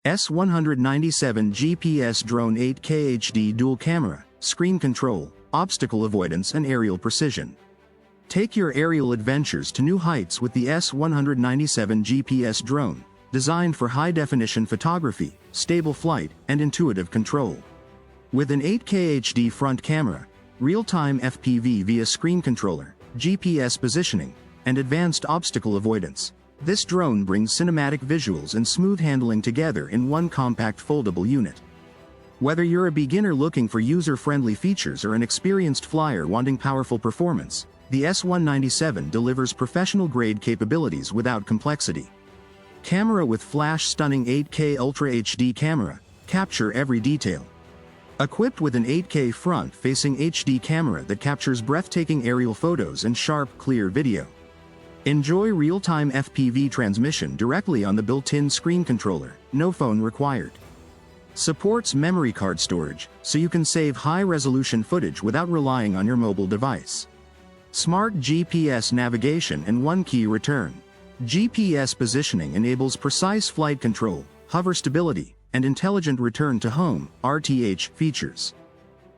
S197 GPS Drone 8K HD Dual Camera, Screen Control, Obstacle Avoidance and Aerial Precision. Take your aerial adventures to new heights with the S197 GPS Drone, designed for high-definition photography, stable flight, and intuitive control. With an 8K HD front camera, real-time FPV via screen controller, GPS positioning, and advanced obstacle avoidance, this drone brings cinematic visuals and smooth handling together in one compact foldable unit. Whether you're a beginner looking for user-friendly features or an experienced flyer wanting powerful performance, the S197 delivers professional-grade capabilities without complexity. Camera with flash stunning 8K Ultra HD camera, capture every detail. Equipped with an 8K front-facing HD camera that captures breathtaking aerial photos and sharp, clear video. Enjoy real-time FPV transmission directly on the built-in screen controller, no phone required. Supports memory card storage, so you can save high-resolution footage without relying on your mobile device. Smart GPS navigation and one-key return. GPS positioning enables precise flight control, hover stability, and intelligent return to home (RTH) features.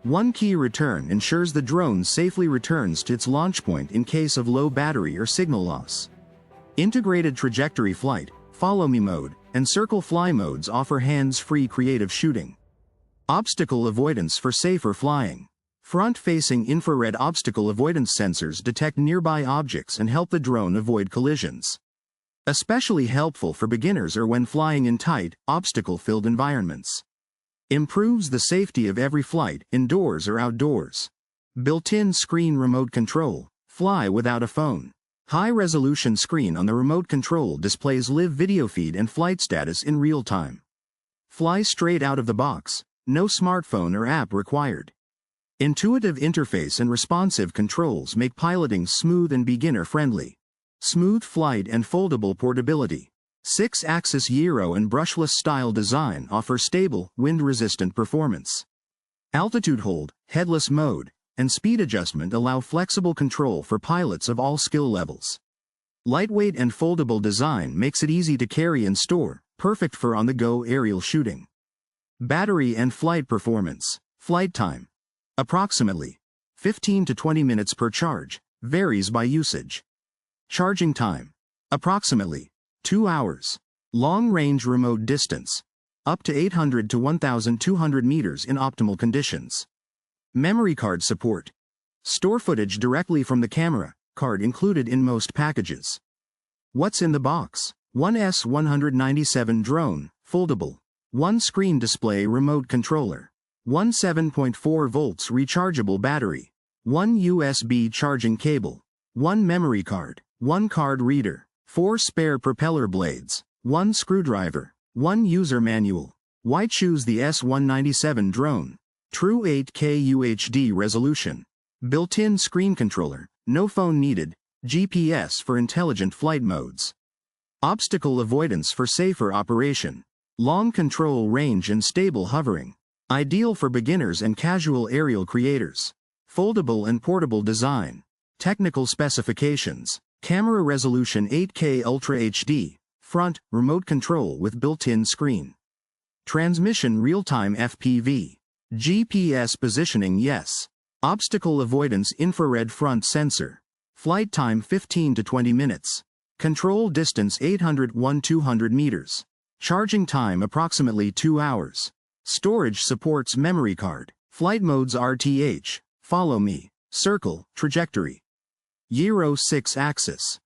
One-key return ensures the drone safely returns to its launch point in case of low battery or signal loss. Integrated trajectory flight, follow me mode, and circle fly modes offer hands-free creative shooting. Obstacle avoidance for safer flying. Front-facing infrared obstacle avoidance sensors detect nearby objects and help the drone avoid collisions. Especially helpful for beginners or when flying in tight, obstacle-filled environments. Improves the safety of every flight, indoors or outdoors. Built-in screen remote control, fly without a phone. High-resolution screen on the remote control displays live video feed and flight status in real time. Fly straight out of the box, no smartphone or app required. Intuitive interface and responsive controls make piloting smooth and beginner-friendly. Smooth flight and foldable portability. 6-axis gyro and brushless style design offer stable, wind-resistant performance. Altitude hold, headless mode, and speed adjustment allow flexible control for pilots of all skill levels. Lightweight and foldable design makes it easy to carry and store, perfect for on-the-go aerial shooting. Battery and flight performance. Flight time. Approximately 15 to 20 minutes per charge, varies by usage. Charging time. Approximately 2 hours. Long-range remote distance. Up to 800 to 1,200 meters in optimal conditions. Memory card support. Store footage directly from the camera, card included in most packages. What's in the box? One S197 drone, foldable. One screen display remote controller. One 7.4 volts rechargeable battery. One USB charging cable. One memory card. One card reader. 4 spare propeller blades, 1 screwdriver, 1 user manual. Why choose the S197 drone? True 8K UHD resolution. Built-in screen controller, no phone needed, GPS for intelligent flight modes. Obstacle avoidance for safer operation. Long control range and stable hovering. Ideal for beginners and casual aerial creators. Foldable and portable design. Technical specifications. Camera resolution 8K Ultra HD, front, remote control with built-in screen. Transmission real-time FPV. GPS positioning yes. Obstacle avoidance infrared front sensor. Flight time 15 to 20 minutes. Control distance 800–200 meters. Charging time approximately 2 hours. Storage supports memory card. Flight modes RTH, follow me, circle, trajectory. Gyro 6-axis.